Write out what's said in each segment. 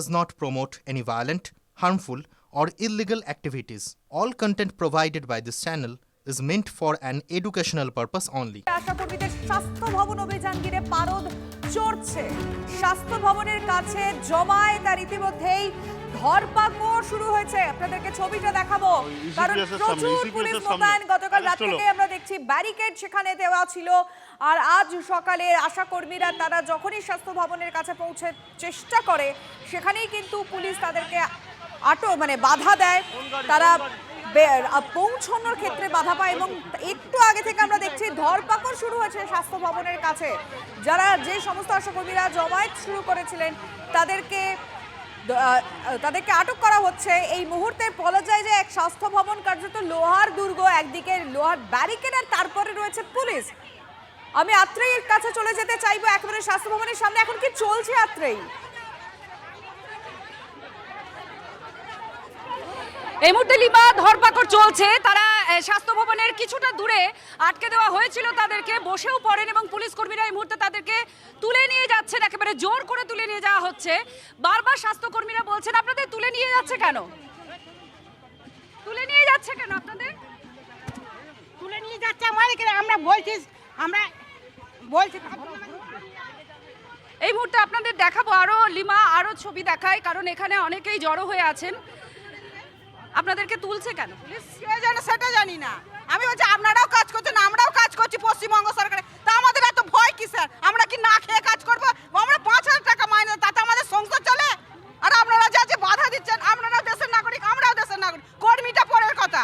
does not promote any violent, harmful, or illegal activities. All content provided by this channel is meant for an educational purpose only. আশাকর্মীদের স্বাস্থ্য ভবন অভিযান ঘিরে পারদ চড়ছে। স্বাস্থ্য ভবনের কাছে জমায়েত আর ইতিমধ্যেই ধরপাকড় শুরু হয়েছে। আপনাদেরকে ছবিটা দেখাবো, কারণ প্রচুর পুলিশ মোতায়েন। গতকাল রাত থেকে আমরা দেখছি ব্যারিকেড সেখানে দেওয়া ছিল, আর আজ সকালে আশাকর্মীরা তারা যখনই স্বাস্থ্য ভবনের কাছে পৌঁছে চেষ্টা করে, সেখানেই কিন্তু পুলিশ তাদেরকে বাধা দেয়। তারা পৌঁছানোর ক্ষেত্রে বাধা পায় এবং একটু আগে থেকে আমরা দেখছি ধরপাকড় শুরু হয়েছে স্বাস্থ্য ভবনের কাছে। যে সমস্ত আশাকর্মীরা জমায়েত শুরু করেছিলেন তাদেরকে আটক করা হচ্ছে এই মুহূর্তে। বলা যায় যে এক স্বাস্থ্য ভবন কার্যত লোহার দুর্গ, একদিকে লোহার ব্যারিকেড আর তারপরে রয়েছে পুলিশ। আমি আত্রেইয়ের কাছে চলে যেতে চাইবো, একেবারে স্বাস্থ্য ভবনের সামনে এখন কি চলছে আত্রেই? এই মুহূর্তে লিমা ধরপাকড় চলছে। তারা স্বাস্থ্য ভবনের কিছুটা দূরে আটকে দেওয়া হয়েছিল, তাদেরকে বসেও পড়েন এবং পুলিশ কর্মীরা এই মুহূর্তে তাদেরকে তুলে নিয়ে যাচ্ছেন, একেবারে জোর করে তুলে নিয়ে যাওয়া হচ্ছে। বারবার স্বাস্থ্য কর্মীরা বলছেন আপনাদের তুলে নিয়ে যাচ্ছে কেন, তুলে নিয়ে যাচ্ছে কেন, আপনাদের তুলে নিয়ে যাচ্ছে আমাদেরকে। আমরা বলছি এই মুহূর্তে আপনাদের দেখাবো আরো লিমা, আরো ছবি দেখায়, কারণ এখানে অনেকেই জড়ো হয়ে আছেন। আপনাদেরকে তুলছে কেন পুলিশ সেটা জানি না। আমি বলছি আপনারাও কাজ করছেন, আমরাও কাজ করছি পশ্চিমবঙ্গ সরকারে, তা আমাদের এত ভয় কি স্যার? আমরা কি না খেয়ে কাজ করবো? আমরা 5,000 টাকা মাইনে, তাতে আমাদের সংসার চলে? আর আপনারা যে বাধা দিচ্ছেন, আপনারাও দেশের নাগরিক, আমরাও দেশের নাগরিক। কর্মীটা পরের কথা।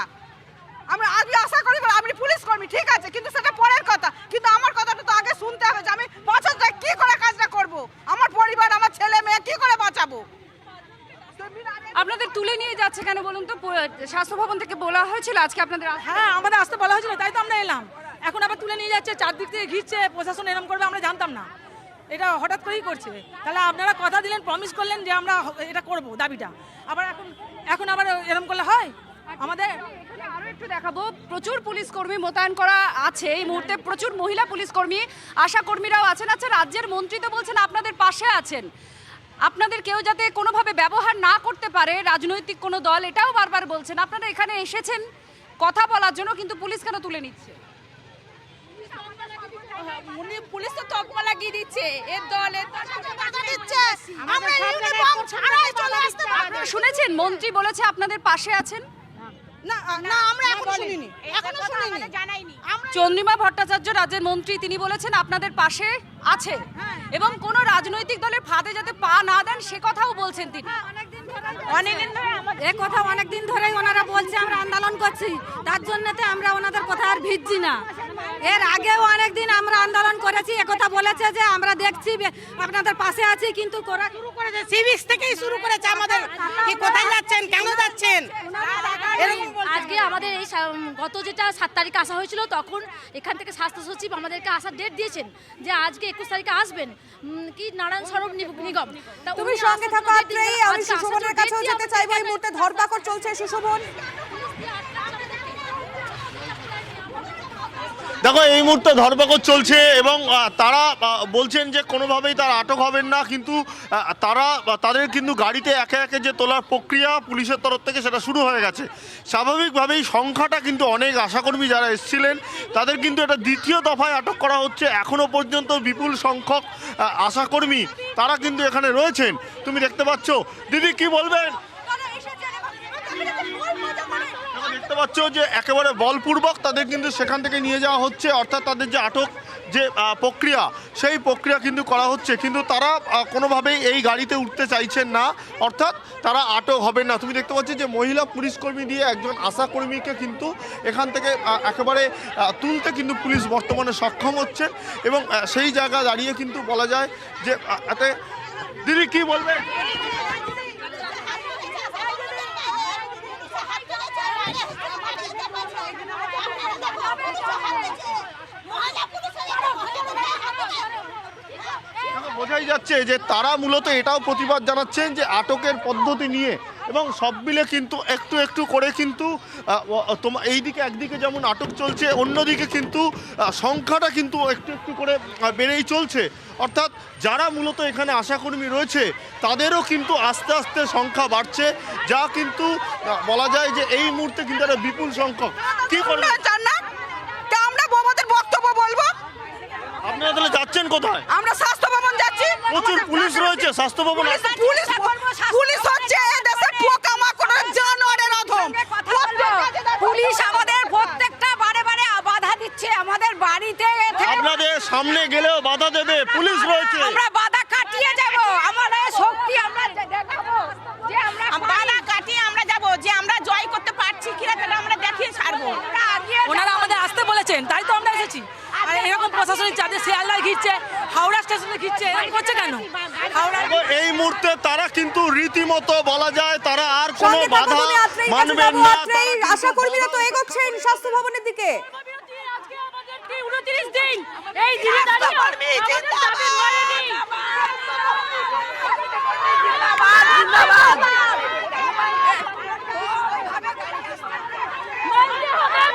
আমরা আজকে আশা করি আপনি পুলিশ কর্মী, ঠিক আছে, কিন্তু সেটা পরের কথা। কিন্তু আমার কথাটা তো আগে শুনতে হবে যে আমি 5,000 টাকা কি করে কাজটা করব, আমার পরিবার, আমার ছেলে মেয়ে কি করে বাঁচাবো? আপনাদের তুলে নিয়ে যাচ্ছে কেন বলুন তো? স্বাস্থ্য ভবন থেকে বলা হয়েছিল আজকে আপনাদের? হ্যাঁ, আমাদের আসতে বলা হয়েছিল, তাই তো আমরা এলাম। এখন আবার তুলে নিয়ে যাচ্ছে, চারদিক থেকে ঘিরছে, প্রশাসন এরকম করবে আমরা জানতাম না, এটা হঠাৎ করেই করছে। তাহলে আপনারা কথা দিলেন, প্রমিস করলেন যে আমরা এটা করব দাবিটা, আবার এখন আবার এরকম করলে হয়? আমাদের আরো একটু দেখাবো, প্রচুর পুলিশ কর্মী মোতায়েন করা আছে এই মুহূর্তে, প্রচুর মহিলা পুলিশ কর্মী, আশা কর্মীরাও আছেন। আচ্ছা, রাজ্যের মন্ত্রী তো বলছেন আপনাদের পাশে আছেন, আপনাদের কেউ যাতে কোনোভাবে ব্যবহার না করতে পারে রাজনৈতিক কোনো দল, এটাও বারবার বলছেন। আপনারা এখানে এসেছেন কথা বলার জন্য, কিন্তু পুলিশ কেন তুলে নিচ্ছে? পুলিশ তো তকমা লাগিয়ে দিচ্ছে, এর দল দিচ্ছে। আমরা ইউনিফর্ম ছাড়াই চলে আসতে পারবো। শুনেছেন মন্ত্রী বলেছে আপনাদের পাশে আছেন? না না, আমরা এখনো শুনিনি, জানাইনি। চন্দ্রিমা ভট্টাচার্য রাজ্যের মন্ত্রী, তিনি বলেছেন আপনাদের পাশে আছে এবং কোনো রাজনৈতিক দলের ফাঁদে যাতে পা না দেন সে কথাও বলছেন তিনি। অনেকদিন ধরে এই কথা অনেকদিন ধরেই ওনারা বলছে, আমরা আন্দোলন করছি, তার জন্যতে আমরা ওনাদের কথা আর ভিজছি না। এর আগেও অনেকদিন আমরা আন্দোলন করেছি, একথা বলেছে যে আমরা দেখছি আপনাদের পাশে আছি, কিন্তু করা শুরু করেছে সিভিক্স থেকেই শুরু করেছে আমাদের। কি কোথায় যাচ্ছেন, কেন যাচ্ছেন? আজকে আমাদের এই গত যেটা 7 তারিখে আসা হয়েছিল, তখন এখান থেকে স্বাস্থ্য সচিব আমাদেরকে আসার ডেট দিয়েছেন যে আজকে 21 তারিখে আসবেন, কি নারায়ণ সরব নিগম। তুমি সঙ্গে থাকো আত্রেই, আমি সুশোভনের কাছেও যেতে চাইবো। এই মুহূর্তে ধরপাকড় চলছে। সুশোভন, দেখো এই মুহূর্তে ধরপাকড় চলছে এবং তারা বলছেন যে কোনোভাবেই তারা আটক হবেন না, কিন্তু তাদের কিন্তু গাড়িতে একে একে যে তোলার প্রক্রিয়া পুলিশের তরফ থেকে সেটা শুরু হয়ে গেছে। স্বাভাবিকভাবেই সংখ্যাটা কিন্তু অনেক আশাকর্মী যারা এসেছিলেন তাদের কিন্তু এটা দ্বিতীয় দফায় আটক করা হচ্ছে। এখনও পর্যন্ত বিপুল সংখ্যক আশাকর্মী তারা কিন্তু এখানে রয়েছেন, তুমি দেখতে পাচ্ছ। দিদি কি বলবেন? দেখতে পাচ্ছ যে একেবারে বলপূর্বক তাদের কিন্তু সেখান থেকে নিয়ে যাওয়া হচ্ছে, অর্থাৎ তাদের যে আটক যে প্রক্রিয়া সেই প্রক্রিয়া কিন্তু করা হচ্ছে, কিন্তু তারা কোনোভাবেই এই গাড়িতে উঠতে চাইছেন না, অর্থাৎ তারা আটক হবেন না। তুমি দেখতে পাচ্ছ যে মহিলা পুলিশকর্মী দিয়ে একজন আশাকর্মীকে কিন্তু এখান থেকে একেবারে তুলতে কিন্তু পুলিশ বর্তমানে সক্ষম হচ্ছেন এবং সেই জায়গা দাঁড়িয়ে কিন্তু বলা যায় যে এতে। দিদি কি বলবেন? বোঝাই যাচ্ছে যাচ্ছে যে তারা মূলত এটাও প্রতিবাদ জানাচ্ছেন যে আটকের পদ্ধতি নিয়ে, এবং সব মিলে কিন্তু একটু একটু করে কিন্তু তোমার এইদিকে একদিকে যেমন আটক চলছে, অন্যদিকে কিন্তু সংখ্যাটা কিন্তু একটু একটু করে বেড়েই চলছে। অর্থাৎ যারা মূলত এখানে আশাকর্মী রয়েছে তাদেরও কিন্তু আস্তে আস্তে সংখ্যা বাড়ছে, যা কিন্তু বলা যায় যে এই মুহূর্তে কিন্তু একটা বিপুল সংখ্যক। কি করবেন? আমরা আমাদের বক্তব্য বলবো। আপনারা তাহলে যাচ্ছেন কোথায়? আমরা স্বাস্থ্য ভবন যাচ্ছি। প্রচুর পুলিশ রয়েছে স্বাস্থ্য ভবন। পুলিশ হচ্ছে দেশের পোকামাকড়ের জানোয়ারের অধম। পুলিশ আমাদের প্রত্যেকটা বারে বারে বাধা দিচ্ছে আমাদের বাড়িতে। আপনাদের সামনে গেলেও বাধা দেবে, পুলিশ রয়েছে। আমরা বাধা কাটিয়ে যাব, আমাদের শক্তি আমরা দেখাবো যে আমরা বাধা কাটিয়ে আমরা যাব, যে আমরা জয় করতে পারছি কিনা সেটা আমরা দেখিয়ে ছাড়বো। ওনারা আমাদের আসতে বলেছেন, তাই তো আমরা এসেছি। আর এরকম প্রশাসনিক চার্জে শিয়ালদায় ঘিরছে, হাওড়া স্টেশনে ঘিরছে, এরকম করছে কেন? এই মুহূর্তে তারা কিন্তু রীতিমতো বলা যায় তারা আর কোনো সঙ্গে বাধা থাকো, তুমি আত্রেই কাছে মানবেন যাবো, না। আত্রেই আশাকর্মীরা তো এগোচ্ছেন স্বাস্থ্য ভবনের দিকে। আজকে আমাদের 29 দিন এই দিনে দাঁড়িয়ে আমাদের দাবি মানেনি।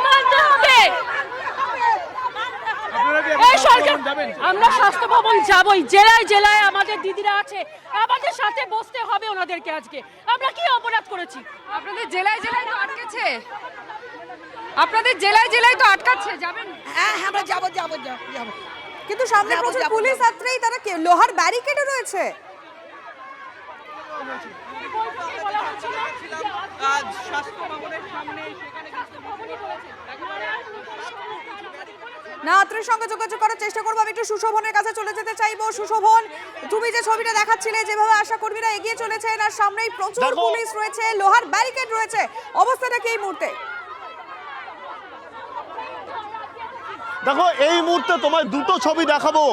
মানতে হবে। এই সরকার, আমরা স্বাস্থ্য ভবন যাবই, জেলায় জেলায় আমাদের দিদিরা আছে, আমাদের সাথে বসতে হবে ওনাদেরকে। আজকে আমরা কি অপরাধ করেছি? আপনাদের জেলায় জেলায় তো আটকেছে, আপনাদের জেলায় জেলায় তো আটকাচ্ছে, যাবেন? হ্যাঁ আমরা যাব যাব যাব। কিন্তু সামনে যাবো, প্রচুর যাবো, পুলিশ, যাবো। আত্রেই তারা লোহার ব্যারিকেডও রয়েছে। না, আত্রের সঙ্গে যোগাযোগ করার চেষ্টা করবো। আমি একটু সুশোভনের কাছে চলে যেতে চাইবো। সুশোভন, তুমি যে ছবিটা দেখাচ্ছিলে, যেভাবে আশাকর্মীরা এগিয়ে চলেছেন আর সামনেই প্রচুর দেখো। পুলিশ রয়েছে, লোহার ব্যারিকেড রয়েছে, অবস্থাটা কি এই মুহূর্তে? দেখো এই মুহূর্তে তোমায় দুটো ছবি দেখাবো।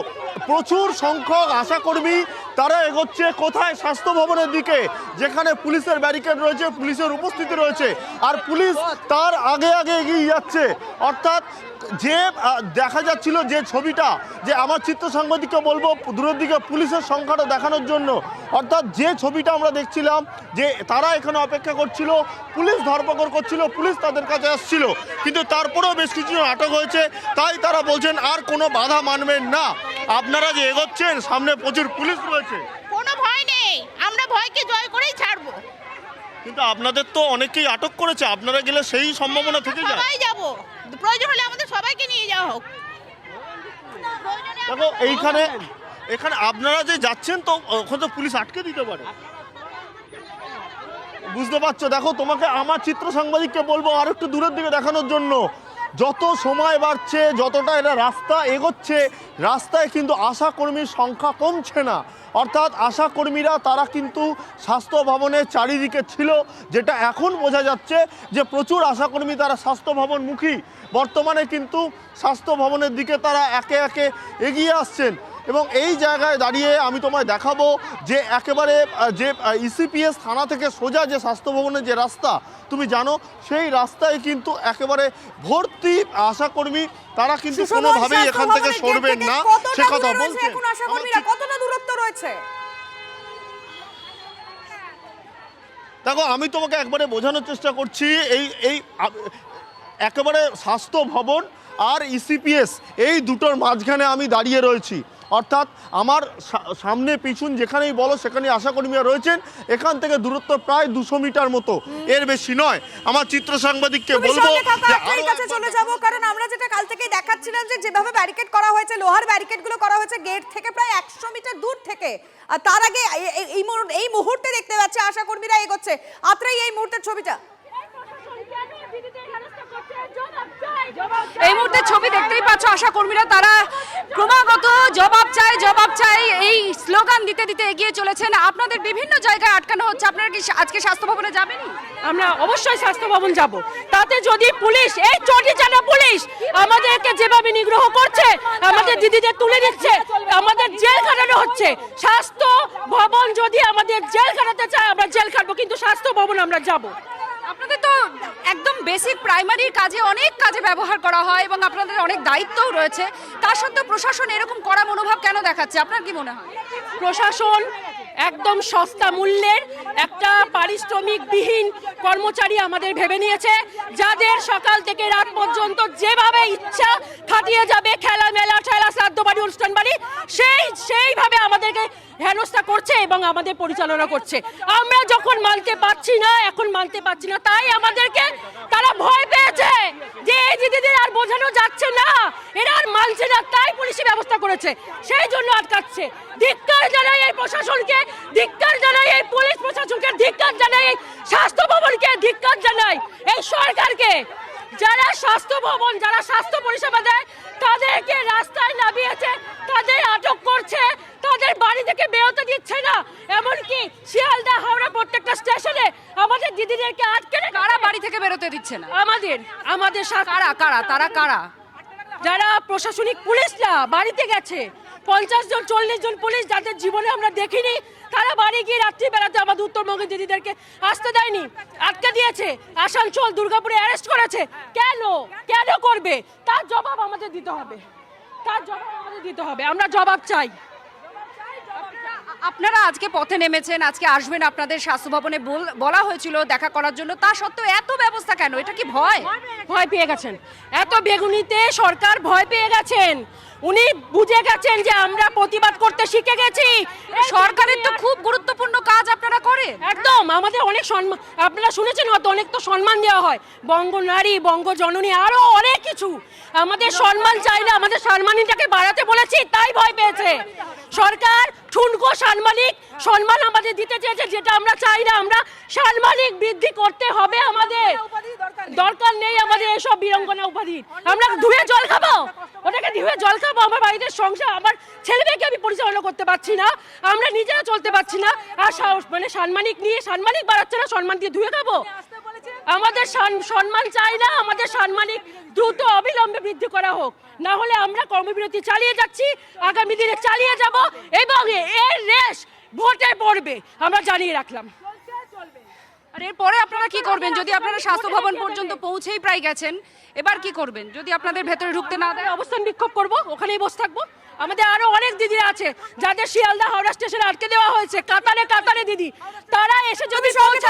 প্রচুর সংখ্যক আশাকর্মী তারা এগোচ্ছে কোথায়? স্বাস্থ্য ভবনের দিকে, যেখানে পুলিশের ব্যারিকেড রয়েছে, পুলিশের উপস্থিতি রয়েছে, আর পুলিশ তার আগে আগে এগিয়ে যাচ্ছে। অর্থাৎ যে দেখা যাচ্ছিল যে ছবিটা, যে আমার চিত্র সাংবাদিককে বলবো দূরের দিকে পুলিশের সংখ্যাটা দেখানোর জন্য, অর্থাৎ যে ছবিটা আমরা দেখছিলাম যে তারা এখানে অপেক্ষা করছিল, পুলিশ ধরপাকড় করছিল, পুলিশ তাদের কাছে আসছিল, কিন্তু তারপরেও বেশ কিছুজন আটক হয়েছে। তাই তারা বলছেন আর কোনো বাধা মানবেন না, আপনারা যে এগোচ্ছেন সামনে প্রচুর পুলিশ রয়েছে। কোনো ভয় নেই, আমরা ভয়কে জয় করেই ছাড়বো। কিন্তু আপনাদের তো অনেকেই আটক করেছে, আপনারা গেলে সেই সম্ভাবনা থেকে যায়। সবাই যাব, প্রয়োজন হলে আমাদের সবাইকে নিয়ে যাওয়া হোক। দেখো এইখানে এখানে আপনারা যে যাচ্ছেন তো ওখানে তো পুলিশ আটকে দিতে পারে, বুঝতে পারছো? দেখো তোমাকে আমার চিত্র সাংবাদিককে বলবো আর একটু দূরের দিকে দেখানোর জন্য। যত সময় বাড়ছে, যতটা এরা রাস্তা এগোচ্ছে, রাস্তায় কিন্তু আশাকর্মীর সংখ্যা কমছে না। অর্থাৎ আশাকর্মীরা তারা কিন্তু স্বাস্থ্য ভবনের চারিদিকে ছিল, যেটা এখন বোঝা যাচ্ছে যে প্রচুর আশাকর্মী তারা স্বাস্থ্য ভবনমুখী। বর্তমানে কিন্তু স্বাস্থ্য ভবনের দিকে তারা একে একে এগিয়ে আসছেন, এবং এই জায়গায় দাঁড়িয়ে আমি তোমায় দেখাবো যে একেবারে যে ইসিপিএস থানা থেকে সোজা যে স্বাস্থ্য ভবনের যে রাস্তা তুমি জানো, সেই রাস্তায় কিন্তু একেবারে ভর্তি আশাকর্মী, তারা কিন্তু কোনোভাবেই এখান থেকে সরবেন না, সে কথা বলছেন। এখন আশাকর্মীরা কতটা দূরত্ব রয়েছে? দেখো আমি তোমাকে একবারে বোঝানোর চেষ্টা করছি, এই একেবারে স্বাস্থ্য ভবন আর ইসিপিএস এই দুটোর মাঝখানে আমি দাঁড়িয়ে রয়েছি। অর্থাৎ আমার সামনে পিছন যেখানেই বলো সেখানেই আশাকর্মীরা রয়েছেন। এখান থেকে দূরত্ব প্রায় 200 মিটার মতো, এর বেশি নয়। আমার চিত্র সাংবাদিককে বলবো কাছে চলে যাব, কারণ আমরা যেটা কাল থেকেই দেখাচ্ছিলাম যে যেভাবে ব্যারিকেড করা হয়েছে, লোহার ব্যারিকেড গুলো করা হয়েছে গেট থেকে প্রায় 100 মিটার দূর থেকে, আর তার আগে এই মুহূর্তে দেখতে পাচ্ছি আশাকর্মীরা এগোচ্ছে। আত্রেই এই মুহূর্তের ছবিটা, এই মুহূর্তে ছবি দেখতেই পাচ্ছ, আশা কর্মীরা তারা ক্রমাগত জবাব চাই জবাব চাই এই স্লোগান দিতে দিতে এগিয়ে চলেছেন। আপনাদের বিভিন্ন জায়গায় আটকানো হচ্ছে, আপনারা কি আজকে স্বাস্থ্য ভবনে যাবেন? আমরা অবশ্যই স্বাস্থ্য ভবন যাব। তাতে যদি পুলিশ, এই চটি চাটা পুলিশ আমাদেরকে যেভাবে নিগ্রহ করছে, আমাদের দিদিদের তুলে দিচ্ছে, আমাদের জেল খাটানো হচ্ছে। স্বাস্থ্য ভবন যদি আমাদের জেল খাটাতে চায় আমরা জেল খাটবো, কিন্তু স্বাস্থ্য ভবন আমরা যাব। আপনাদের তো একদম বেসিক প্রাইমারি কাজে অনেক কাজে ব্যবহার করা হয় এবং আপনাদের অনেক দায়িত্বও রয়েছে, তা সত্ত্বেও প্রশাসন এরকম কড়া মনোভাব কেন দেখাচ্ছে, আপনার কি মনে হয়? প্রশাসন একদম সস্তা মূল্যের একটা পারিশ্রমিকবিহীন কর্মচারী আমাদের ভেবে নিয়েছে, যাদের সকাল থেকে রাত পর্যন্ত যেভাবে ইচ্ছা খাটিয়ে যাবে, খেলা মেলা ঠেলা শ্রাদ্ধ বাড়ি অনুষ্ঠান বাড়ি সেইভাবে আমাদেরকে হেনস্থা করছে এবং আমাদের পরিচালনা করছে। আমরা যখন মানতে পারছি না, এখন মানতে পারছি না, তাই আমাদেরকে তারা ভয় পেয়েছে যে এই দিদিদের আর বোঝানো যাচ্ছে না, এরা আর মানছে না, তাই পুলিশি ব্যবস্থা করেছে, সেই জন্য আটকাচ্ছে। ধিক্কার জানাই এই প্রশাসনকে, ধিক্কার জানাই এই পুলিশ প্রশাসনকে, ধিক্কার জানাই এই স্বাস্থ্য ভবনকে, ধিক্কার জানাই এই সরকারকে। যারা স্বাস্থ্য ভবন, যারা স্বাস্থ্য পরিষেবা দেয় তাদেরকে রাস্তায় নামিয়েছে, তাদের আটক করছে, তাদের বাড়ি থেকে বেরোতে দিচ্ছে না। এমনকি শিয়ালদা হাওড়া প্রত্যেকটা স্টেশনে আমাদের দিদিদেরকে আটকে রেখে কারা বাড়ি থেকে বেরোতে দিচ্ছে না? আমাদের কারা কারা তারা কারা? যারা প্রশাসনিক পুলিশরা বাড়িতে গেছে, 50 জন 40 জন পুলিশ যাদের জীবনে আমরা দেখিনি, তারা বাড়ি গিয়ে রাত্রিবেলাতে আমাদের উত্তরবঙ্গের দিদিদেরকে আসতে দেয়নি, আটকে দিয়েছে। আসানসোল দুর্গাপুরে অ্যারেস্ট করেছে। কেন কেন করবে? তার জবাব আমাদের দিতে হবে, তার জবাব আমাদের দিতে হবে, আমরা জবাব চাই। আপনারা আজকে পথে নেমেছেন, আজকে আসবেন, আপনাদের স্বাস্থ্য ভবনে বলা হয়েছিল দেখা করার জন্য, তা সত্ত্বেও এত ব্যবস্থা কেন? এটা কি ভয়? ভয় পেয়ে গেছেন, এত বেগুনিতে সরকার ভয় পেয়ে গেছেন। উনি বুঝে গেছেন যে আমরা প্রতিবাদ করতে শিখে গেছি। সরকারের তো খুব গুরুত্বপূর্ণ কাজ আপনারা করেন। একদম, আমাদের অনেক সম্মান, আপনারা শুনেছেন হয়তো, অনেক তো সম্মান দেওয়া হয়, বঙ্গ নারী, বঙ্গ জননী, আরো অনেক কিছু। আমাদের সম্মান চাইলে আমাদের সম্মানটাকে বাড়াতে বলেছি, তাই ভয় পেয়েছে সরকার। ঠুনকো সাম্মানিক সম্মান আমাদের দিতে চেয়েছে, যেটা আমরা চাই না। আমরা সাম্মানিক বৃদ্ধি করতে হবে, আমাদের দরকার নেই আমাদের এসব বীরঙ্গনা উপাধি। আমরা ধুয়ে জল খাবো, ওটাকে ধুয়ে জল খাবো। আমার বাড়িতে সংসার, আমার ছেলে মেয়েকে আমি পরিচালনা করতে পারছি না, আমরা নিজেরা চলতে পারছি না, আর মানে সাম্মানিক নিয়ে সাম্মানিক বাড়াচ্ছে না, সম্মান দিয়ে ধুয়ে খাবো। আমাদের সম্মান চাই না, আমাদের সাম্মানিক দ্রুত অবিলম্বে বৃদ্ধি করা হোক, না হলে আমরা কর্মবিরতি চালিয়ে যাচ্ছি, আগামী দিনে চালিয়ে যাব, এবং এর রেশ ভোটে পড়বে, আমরা জানিয়ে রাখলাম। আর এরপরে আপনারা কি করবেন? যদি আপনারা স্বাস্থ্য ভবন পর্যন্ত পৌঁছেই প্রায় গেছেন, এবার কি করবেন যদি আপনাদের ভেতরে ঢুকতে না দেয়? অবস্থান বিক্ষোভ করব, ওখানেই বসে থাকবো। আমাদের আরো অনেক দিদিরা আছে যাদের শিয়ালদা হাওড়া স্টেশনে আটকে দেওয়া হয়েছে, কাতারে কাতারে দিদি, তারা এসে যদি সঙ্গে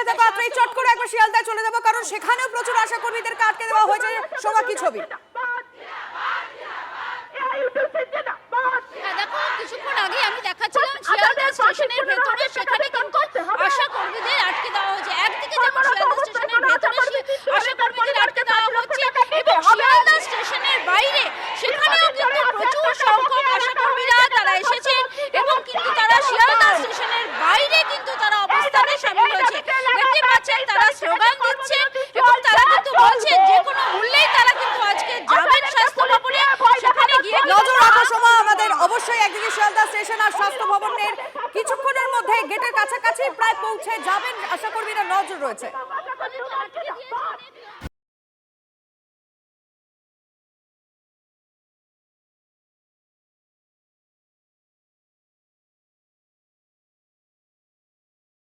থাকো আপনি চট করে একবার শিয়ালদায় চলে যাবো, কারণ সেখানেও প্রচুর আশাকর্মীদেরকে আটকে দেওয়া হয়েছে। শোভা, কি ছবি? দেখো, কিছুক্ষণ আগে আমি দেখাচ্ছিলাম শিয়ালদা স্টেশনের ভেতরে, সেখানে কিন্তু আশা কর্মীদের আটকে দেওয়া হয়েছে। একদিকে যেমন শিয়ালদা স্টেশনের ভেতরে আশা কর্মীদের আটকে দেওয়া হচ্ছে, এবং শিয়ালদা স্টেশনের বাইরে সেখানেও কিন্তু প্রচুর সংখ্যক আশা কর্মীরা তারা এসেছেন, এবং কিন্তু তারা শিয়ালদা স্টেশনের বাইরে কিন্তু তারা অবস্থানে সামিল হয়েছে। দেখতে পাচ্ছেন তারা স্লোগান দিচ্ছেন, এবং তারা কিন্তু বলছেন যে কোনো মূল্যেই তারা কিন্তু আজকে যাবেন স্বাস্থ্য ভবনে, সেখানে গিয়ে নজর রাখার সময় আমাদের অবশ্যই একদিকে শিয়ালদা স্টেশন আর স্বাস্থ্য ভবনের কিছুক্ষণের মধ্যে গেটের কাছাকাছি প্রায় পৌঁছে যাবেন আশাকর্মীরা, নজর রয়েছে।